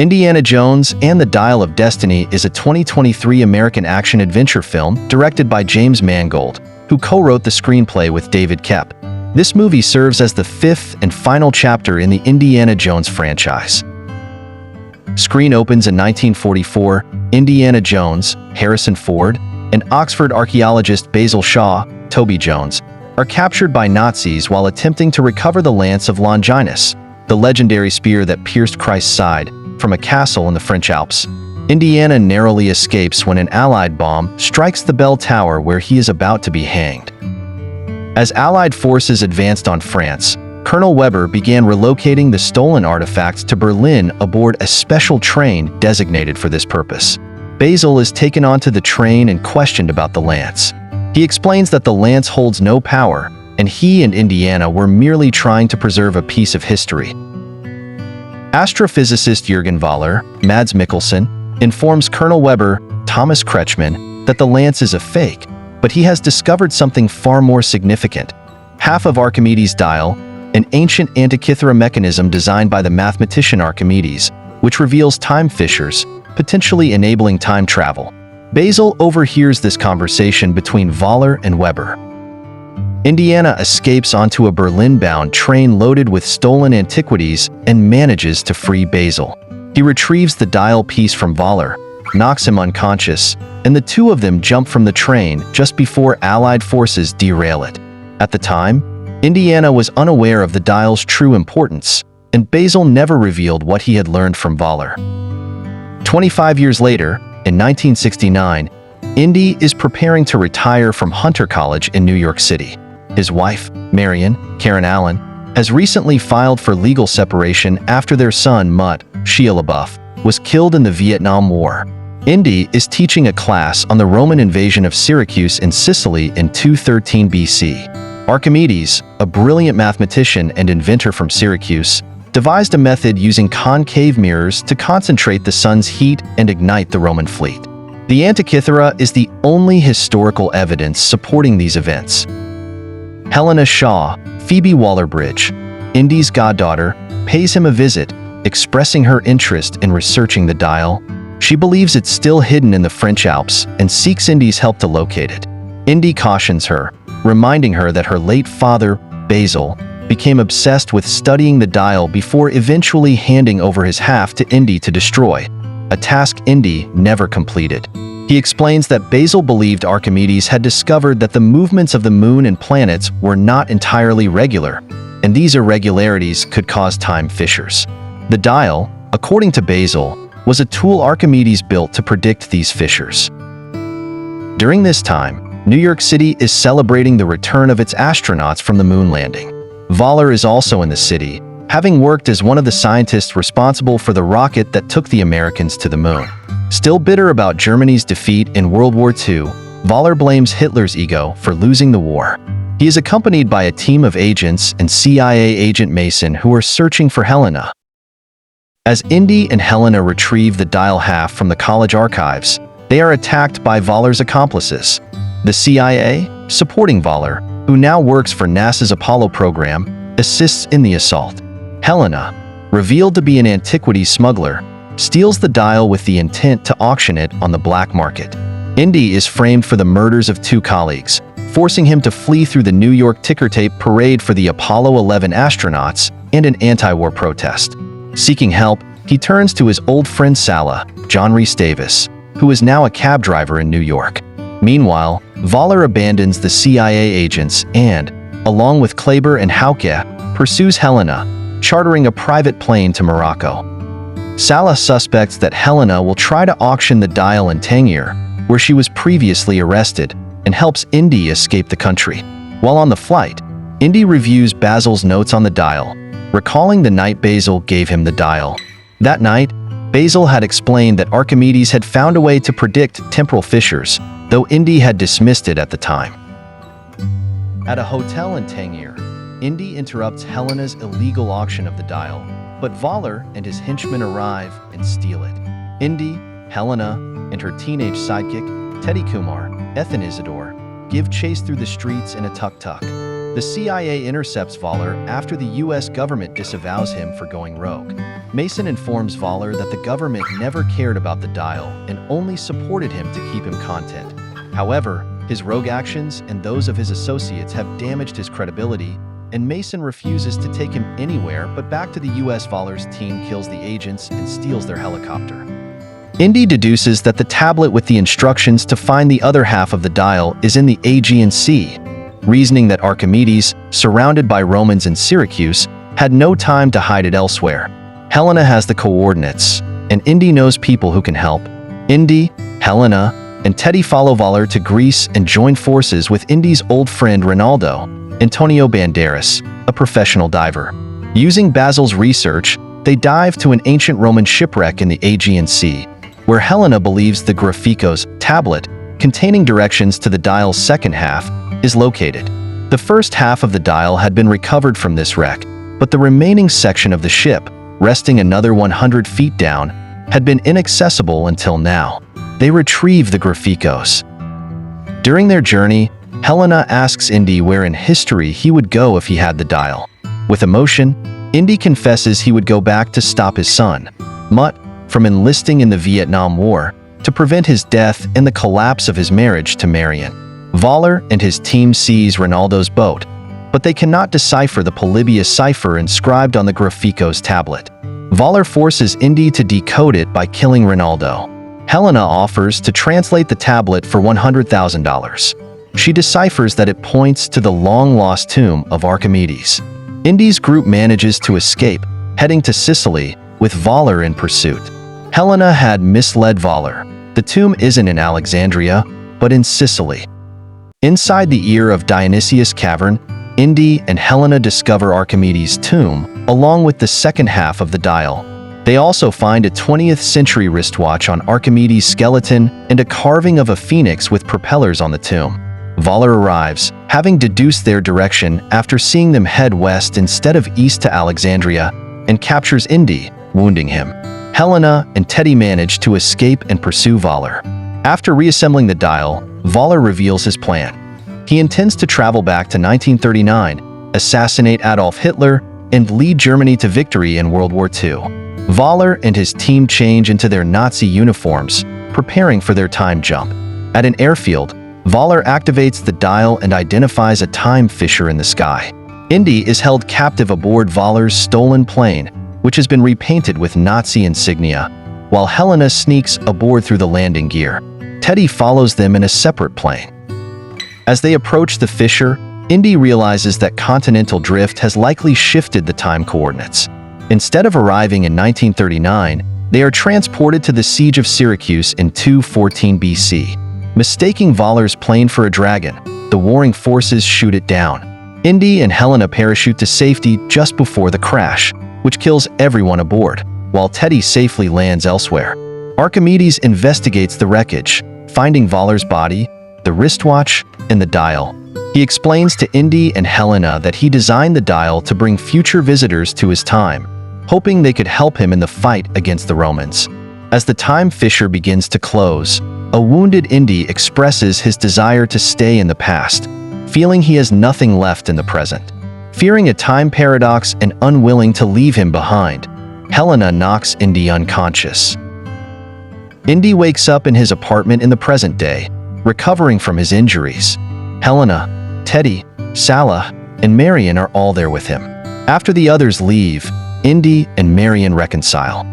Indiana Jones and the Dial of Destiny is a 2023 American action-adventure film directed by James Mangold, who co-wrote the screenplay with David Koepp. This movie serves as the fifth and final chapter in the Indiana Jones franchise. Screen opens in 1944. Indiana Jones, Harrison Ford, and Oxford archaeologist Basil Shaw, Toby Jones, are captured by Nazis while attempting to recover the Lance of Longinus, the legendary spear that pierced Christ's side, from a castle in the French Alps. Indiana narrowly escapes when an Allied bomb strikes the bell tower where he is about to be hanged. As Allied forces advanced on France, Colonel Weber began relocating the stolen artifacts to Berlin aboard a special train designated for this purpose. Basil is taken onto the train and questioned about the Lance. He explains that the Lance holds no power, and he and Indiana were merely trying to preserve a piece of history. Astrophysicist Jürgen Voller, Mads Mikkelsen, informs Colonel Weber, Thomas Kretschmann, that the Lance is a fake, but he has discovered something far more significant. Half of Archimedes' dial, an ancient Antikythera mechanism designed by the mathematician Archimedes, which reveals time fissures, potentially enabling time travel. Basil overhears this conversation between Voller and Weber. Indiana escapes onto a Berlin-bound train loaded with stolen antiquities and manages to free Basil. He retrieves the dial piece from Voller, knocks him unconscious, and the two of them jump from the train just before Allied forces derail it. At the time, Indiana was unaware of the dial's true importance, and Basil never revealed what he had learned from Voller. 25 years later, in 1969, Indy is preparing to retire from Hunter College in New York City. His wife, Marion, Karen Allen, has recently filed for legal separation after their son, Mutt, Shia LaBeouf, was killed in the Vietnam War. Indy is teaching a class on the Roman invasion of Syracuse in Sicily in 213 BC. Archimedes, a brilliant mathematician and inventor from Syracuse, devised a method using concave mirrors to concentrate the sun's heat and ignite the Roman fleet. The Antikythera is the only historical evidence supporting these events. Helena Shaw, Phoebe Waller-Bridge, Indy's goddaughter, pays him a visit, expressing her interest in researching the dial. She believes it's still hidden in the French Alps and seeks Indy's help to locate it. Indy cautions her, reminding her that her late father, Basil, became obsessed with studying the dial before eventually handing over his half to Indy to destroy, a task Indy never completed. He explains that Basil believed Archimedes had discovered that the movements of the moon and planets were not entirely regular, and these irregularities could cause time fissures. The dial, according to Basil, was a tool Archimedes built to predict these fissures. During this time, New York City is celebrating the return of its astronauts from the moon landing. Voller is also in the city, having worked as one of the scientists responsible for the rocket that took the Americans to the moon. Still bitter about Germany's defeat in World War II, Voller blames Hitler's ego for losing the war. He is accompanied by a team of agents and CIA agent Mason who are searching for Helena. As Indy and Helena retrieve the dial half from the college archives, they are attacked by Voller's accomplices. The CIA, supporting Voller, who now works for NASA's Apollo program, assists in the assault. Helena, revealed to be an antiquity smuggler, steals the dial with the intent to auction it on the black market. Indy is framed for the murders of two colleagues, forcing him to flee through the New York ticker tape parade for the Apollo 11 astronauts and an anti-war protest. Seeking help, he turns to his old friend Sala, John Rhys Davis, who is now a cab driver in New York. Meanwhile, Voller abandons the CIA agents and, along with Kleber and Hauke, pursues Helena, chartering a private plane to Morocco. Sala suspects that Helena will try to auction the dial in Tangier, where she was previously arrested, and helps Indy escape the country. While on the flight, Indy reviews Basil's notes on the dial, recalling the night Basil gave him the dial. That night, Basil had explained that Archimedes had found a way to predict temporal fissures, though Indy had dismissed it at the time. At a hotel in Tangier, Indy interrupts Helena's illegal auction of the dial, but Voller and his henchmen arrive and steal it. Indy, Helena, and her teenage sidekick, Teddy Kumar, Ethan Isidore, give chase through the streets in a tuk-tuk. The CIA intercepts Voller after the US government disavows him for going rogue. Mason informs Voller that the government never cared about the dial and only supported him to keep him content. However, his rogue actions and those of his associates have damaged his credibility, and Mason refuses to take him anywhere but back to the US. Voller's team kills the agents and steals their helicopter. Indy deduces that the tablet with the instructions to find the other half of the dial is in the Aegean Sea, reasoning that Archimedes, surrounded by Romans in Syracuse, had no time to hide it elsewhere. Helena has the coordinates, and Indy knows people who can help. Indy, Helena, and Teddy follow Voller to Greece and join forces with Indy's old friend Renaldo, Antonio Banderas, a professional diver. Using Basil's research, they dive to an ancient Roman shipwreck in the Aegean Sea, where Helena believes the Grafikos tablet, containing directions to the dial's second half, is located. The first half of the dial had been recovered from this wreck, but the remaining section of the ship, resting another 100 feet down, had been inaccessible until now. They retrieve the Grafikos. During their journey, Helena asks Indy where in history he would go if he had the dial. With emotion, Indy confesses he would go back to stop his son, Mutt, from enlisting in the Vietnam War to prevent his death and the collapse of his marriage to Marion. Voller and his team seize Renaldo's boat, but they cannot decipher the Polybius Cypher inscribed on the Grafikos tablet. Voller forces Indy to decode it by killing Renaldo. Helena offers to translate the tablet for $100,000. She deciphers that it points to the long-lost tomb of Archimedes. Indy's group manages to escape, heading to Sicily, with Voller in pursuit. Helena had misled Voller. The tomb isn't in Alexandria, but in Sicily. Inside the ear of Dionysius Cavern, Indy and Helena discover Archimedes' tomb, along with the second half of the dial. They also find a 20th century wristwatch on Archimedes' skeleton and a carving of a phoenix with propellers on the tomb. Voller arrives, having deduced their direction after seeing them head west instead of east to Alexandria, and captures Indy, wounding him. Helena and Teddy manage to escape and pursue Voller. After reassembling the dial, Voller reveals his plan. He intends to travel back to 1939, assassinate Adolf Hitler, and lead Germany to victory in World War II. Voller and his team change into their Nazi uniforms, preparing for their time jump. At an airfield, Voller activates the dial and identifies a time fissure in the sky. Indy is held captive aboard Voller's stolen plane, which has been repainted with Nazi insignia, while Helena sneaks aboard through the landing gear. Teddy follows them in a separate plane. As they approach the fissure, Indy realizes that continental drift has likely shifted the time coordinates. Instead of arriving in 1939, they are transported to the siege of Syracuse in 214 BC. Mistaking Voller's plane for a dragon, the warring forces shoot it down. Indy and Helena parachute to safety just before the crash, which kills everyone aboard, while Teddy safely lands elsewhere. Archimedes investigates the wreckage, finding Voller's body, the wristwatch, and the dial. He explains to Indy and Helena that he designed the dial to bring future visitors to his time, hoping they could help him in the fight against the Romans. As the time fissure begins to close, a wounded Indy expresses his desire to stay in the past, feeling he has nothing left in the present. Fearing a time paradox and unwilling to leave him behind, Helena knocks Indy unconscious. Indy wakes up in his apartment in the present day, recovering from his injuries. Helena, Teddy, Salah, and Marion are all there with him. After the others leave, Indy and Marion reconcile.